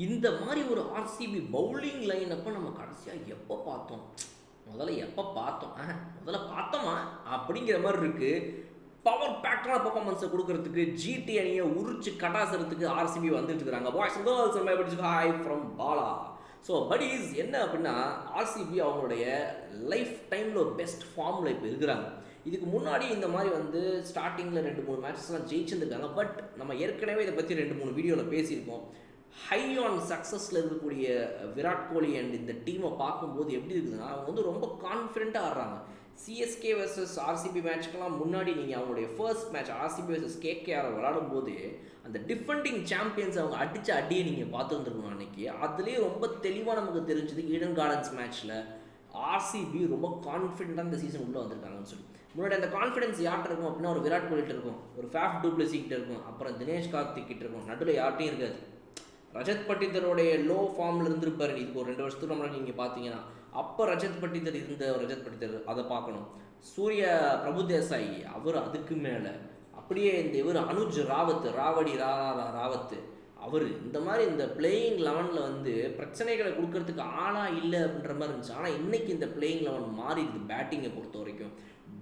இந்த மாரி ஒரு ஆர்சிபி பவுலிங் லைனப்ப நம்ம கடைசியா எப்ப பார்த்தோம்? முதல்ல எப்ப பார்த்தோம்? முதல்ல பார்த்தோமா? அப்படிங்கிற மாரி இருக்கு. பவர் பேக்டான பெர்ஃபார்மன்ஸ குடுக்கறதுக்கு ஜிடி அணிய உரிச்சு கடாசுறதுக்கு ஆர்சிபி வந்துட்டு இருக்காங்க. Boys and girls and my buds hi from Bala. So buddies என்ன அப்படின்னா, ஆர்சிபி அவங்களுடைய லைஃப் டைம்ல ஒரு பெஸ்ட் ஃபார்ம்ல இப்ப இருக்கிறாங்க. இதுக்கு முன்னாடி இந்த மாரி வந்து ஸ்டார்ட்டிங்ல 2, 3 மேட்ச்ஸ்லாம் ஜெயிச்சிருந்திருக்காங்க. பட் நம்ம ஏற்கனவே இத பத்தி 2, 3 வீடியோல பேசியிருக்கோம். ஹை ஆன் சக்ஸஸில் இருக்கக்கூடிய விராட் கோலி அண்ட் இந்த டீமை பார்க்கும்போது எப்படி இருக்குதுன்னா, அவங்க வந்து ரொம்ப கான்ஃபிடென்ட்டாக ஆடுறாங்க. சிஎஸ்கே வர்சஸ் ஆர்சிபி மேட்ச்க்கெல்லாம் முன்னாடி நீங்கள் அவங்களுடைய first match RCB versus KKR விளாடும்போது அந்த டிஃபெண்டிங் சாம்பியன்ஸ் அவங்க அடித்த அடியை நீங்கள் பார்த்துருந்துருக்கணும் அன்றைக்கி. அதுலேயே ரொம்ப தெளிவாக நமக்கு தெரிஞ்சுது ஈடன் கார்டன்ஸ் மேட்ச்சில் ஆர்சிபி ரொம்ப கான்ஃபிடென்ட்டாக இந்த சீசன் உள்ளே வந்திருக்காங்கன்னு சொல்லி. முன்னாடி அந்த கான்ஃபிடன்ஸ் யார்கிட்ட இருக்கும் அப்படின்னா, ஒரு விராட் கோலிகிட்ட இருக்கும், ஒரு ஃபேஃப் டூப்ளசி கிட்ட இருக்கும், அப்புறம் தினேஷ் கார்த்திக் கிட்ட இருக்கும், நடுவில் யார்ட்டையும் இருக்காது. ரஜத் பட்டிதருடைய லோ ஃபார்மில் இருந்திருப்பார். இதுக்கு ஒரு 2 வருஷத்துக்கு முன்னாடி நீங்கள் பார்த்தீங்கன்னா, அப்போ ரஜத் பட்டிதர் இருந்த ரஜத் பட்டிதர் அதை பார்க்கணும். சூர்யா பிரபு தேசாய் அவர் அதுக்கு மேலே, அப்படியே இந்த இவர் அனுஜ் ராவத் ராவத்து அவர் இந்த மாதிரி இந்த பிளேயிங் 11 வந்து பிரச்சனைகளை கொடுக்கறதுக்கு ஆளாக இல்லை அப்படின்ற மாதிரி இருந்துச்சு. ஆனால் இன்றைக்கி இந்த பிளேயிங் 11 மாறிடுது பேட்டிங்கை பொறுத்த வரைக்கும்.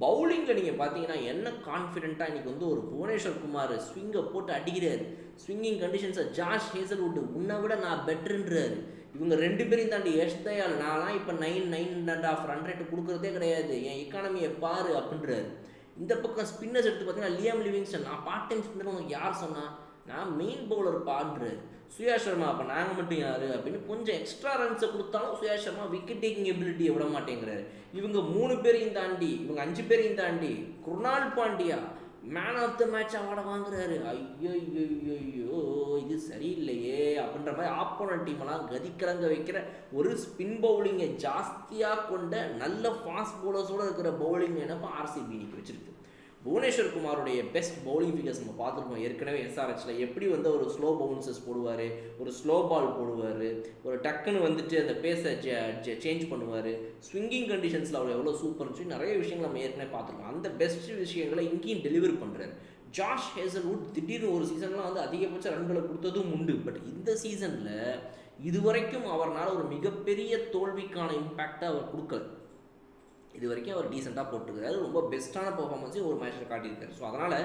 பவுலிங்கில் நீங்கள் பார்த்தீங்கன்னா என்ன கான்ஃபிடென்ட்டாக இன்றைக்கி வந்து ஒரு புவனேஸ்வர் குமார் ஸ்விங்கை போட்டு அடிக்கிறாரு. ஸ்விங்கிங் கண்டிஷன்ஸை ஜாஷ் ஹேசல்வுட் உன்னை விட நான் பெட்டருன்றாரு. இவங்க 2 பேரையும் தாண்டி யஷ் தயால் நான்லாம் இப்போ 9.5 ரன் ரேட்டு கொடுக்குறதே கிடையாது, என் எக்கானமியை பாரு அப்படின்றாரு. இந்த பக்கம் ஸ்பின்னர்ஸ் எடுத்து பார்த்தீங்கன்னா லியாம் லிவிங்ஸ்டன், நான் பார்ட் டைம் ஸ்பின்னர் உங்களுக்கு யார் சொன்னால், நான் மெயின் பவுலர் பாடுறாரு. சுயா சர்மா அப்போ நாங்கள் மட்டும் யார் அப்படின்னு கொஞ்சம் எக்ஸ்ட்ரா ரன்ஸை கொடுத்தாலும் சுயா சர்மா விக்கெட் டேக்கிங் எபிலிட்டியை விட மாட்டேங்கிறாரு. இவங்க 3 பேரையும் தாண்டி, இவங்க 5 பேரையும் தாண்டி Krunal Pandya man of the match அவார்டை வாங்குறாரு. ஐயோ இது சரியில்லையே அப்படின்ற மாதிரி ஆப்போனன்ட் டீமெல்லாம் கதிக்கலங்க வைக்கிற ஒரு ஸ்பின் பவுலிங்கை ஜாஸ்தியாக கொண்ட நல்ல ஃபாஸ்ட் பவுலர்ஸோடு இருக்கிற பவுலிங் என்னப்போ ஆர்சிபி இன்னைக்கு வச்சிருக்கு. புவனேஸ்வர் குமாரோடைய பெஸ்ட் பவுலிங் ஃபிகர்ஸ் நம்ம பார்த்துருக்கோம் ஏற்கனவே எஸ்ஆர்ஹெச்சில். எப்படி வந்து ஒரு ஸ்லோ பவுன்சஸ் போடுவார், ஒரு ஸ்லோ பால் போடுவார், ஒரு டக்குன்னு வந்துட்டு அந்த பேஸை சேஞ்ச் பண்ணுவார், ஸ்விங்கிங் கண்டிஷன்ஸில் அவர் எவ்வளோ சூப்பர் இருந்துச்சு, நிறைய விஷயங்கள் நம்ம ஏற்கனவே பார்த்துருக்கோம். அந்த பெஸ்ட் விஷயங்களை இங்கேயும் டெலிவர் பண்ணுறாரு. ஜாஷ் ஹேசல்வுட் திடீர்னு ஒரு சீசன்லாம் வந்து அதிகபட்ச ரன்களை கொடுத்ததும் உண்டு. பட் இந்த சீசனில் இதுவரைக்கும் அவரால் ஒரு மிகப்பெரிய தோல்விக்கான இம்பேக்டை அவர் கொடுக்கல. இது வரைக்கும் அவர் டீசெண்டாக போட்டுருக்காரு. ரொம்ப பெஸ்ட்டான பர்ஃபார்மன்ஸையும் ஒரு மேட்ச்சில் காட்டியிருக்காரு. ஸோ அதனால்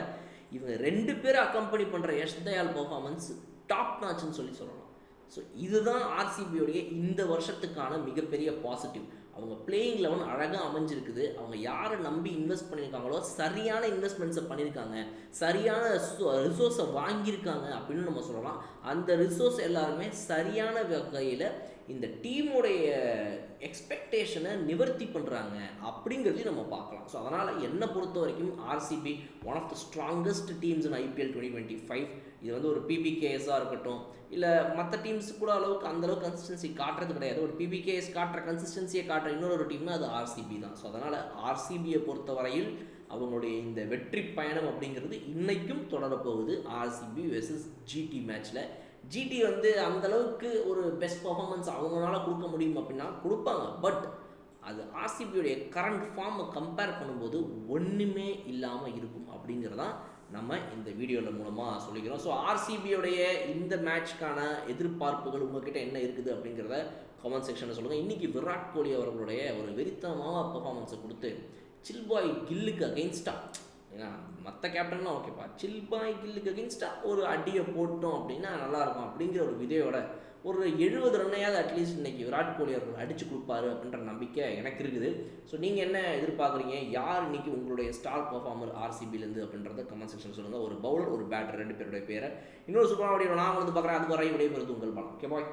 இவங்க 2 பேரை அக்கம்பெனி பண்ணுற யஷ் தயால் பர்ஃபார்மன்ஸ் டாப் நாச்சுன்னு சொல்லலாம். ஸோ இதுதான் ஆர்சிபியோடைய இந்த வருஷத்துக்கான மிகப்பெரிய பாசிட்டிவ். அவங்க பிளேயிங் 11 அழகாக அமைஞ்சிருக்குது. அவங்க யாரை நம்பி இன்வெஸ்ட் பண்ணியிருக்காங்களோ சரியான இன்வெஸ்ட்மெண்ட்ஸை பண்ணியிருக்காங்க, சரியான ரிசோர்ஸை வாங்கியிருக்காங்க அப்படின்னு நம்ம சொல்லலாம். அந்த ரிசோர்ஸ் எல்லாருமே சரியான வகையில் இந்த டீமுடைய எக்ஸ்பெக்டேஷனை நிவர்த்தி பண்ணுறாங்க அப்படிங்கிறதையும் நம்ம பார்க்கலாம். ஸோ அதனால் என்னை பொறுத்த வரைக்கும் RCB one of the strongest teams in IPL 2025. இது வந்து ஒரு பிபிகேஎஸாக இருக்கட்டும், இல்லை மற்ற டீம்ஸ் கூட அளவுக்கு அந்தளவுக்கு கன்சிஸ்டன்சி காட்டுறது கிடையாது. ஒரு பிபிகேஎஸ் காட்டுற கன்சிஸ்டன்சியை காட்டுற இன்னொரு டீம்னா அது ஆர்சிபி தான். ஸோ அதனால் ஆர்சிபியை பொறுத்த வரையில் அவங்களுடைய இந்த வெற்றி பயணம் அப்படிங்கிறது இன்றைக்கும் தொடரப்போகுது. ஆர்சிபி வெர்சஸ் ஜிடி மேட்ச்சில் ஜிடி வந்து அந்தளவுக்கு ஒரு பெஸ்ட் பர்ஃபார்மன்ஸ் அவங்களால கொடுக்க முடியும் அப்படின்னா கொடுப்பாங்க. பட் அது ஆர்சிபியோடைய கரண்ட் ஃபார்மை கம்பேர் பண்ணும்போது ஒன்றுமே இல்லாமல் இருக்கும் அப்படிங்கிறதான் நம்ம இந்த வீடியோவில் மூலமாக சொல்லிக்கிறோம். ஸோ ஆர்சிபியோடைய இந்த மேட்ச்க்கான எதிர்பார்ப்புகள் உங்கள்கிட்ட என்ன இருக்குது அப்படிங்கிறத கமெண்ட் செக்ஷனில் சொல்லுங்கள். இன்றைக்கி விராட் கோலி அவர்களுடைய ஒரு வெறித்தனமான பர்ஃபார்மன்ஸை கொடுத்து சில்பாய் கில்லுக்கு அகெயின்ஸ்டாக, ஏன்னா மற்ற கேப்டன்னா ஓகேப்பா, சில்பாய் கில்லுக்கு அகெயின்ஸ்டாக ஒரு அடியை போட்டோம் அப்படின்னா நல்லாயிருக்கும் அப்படிங்கிற ஒரு விதையோட ஒரு 70 ரன்னையாவது அட்லீஸ்ட் இன்றைக்கி விராட் கோலி அவர்கள் அடித்து கொடுப்பாரு அப்படின்ற நம்பிக்கை எனக்கு இருக்குது. ஸோ நீங்கள் என்ன எதிர்பார்க்குறீங்க? யார் இன்றைக்கி உங்களுடைய ஸ்டார் பர்ஃபார்மர் ஆர்சிபிலேருந்து அப்படின்றத கமெண்ட் செக்ஷன் சொல்லுங்கள். ஒரு பவுலர், ஒரு பேட்டர், 2 பேருடைய பேரை இன்னொரு சூப்பரான வீடியோ நான் வந்து பார்க்குறேன். அதுக்கு வரை விடைபெறுது உங்கள் பலம். Okay bye.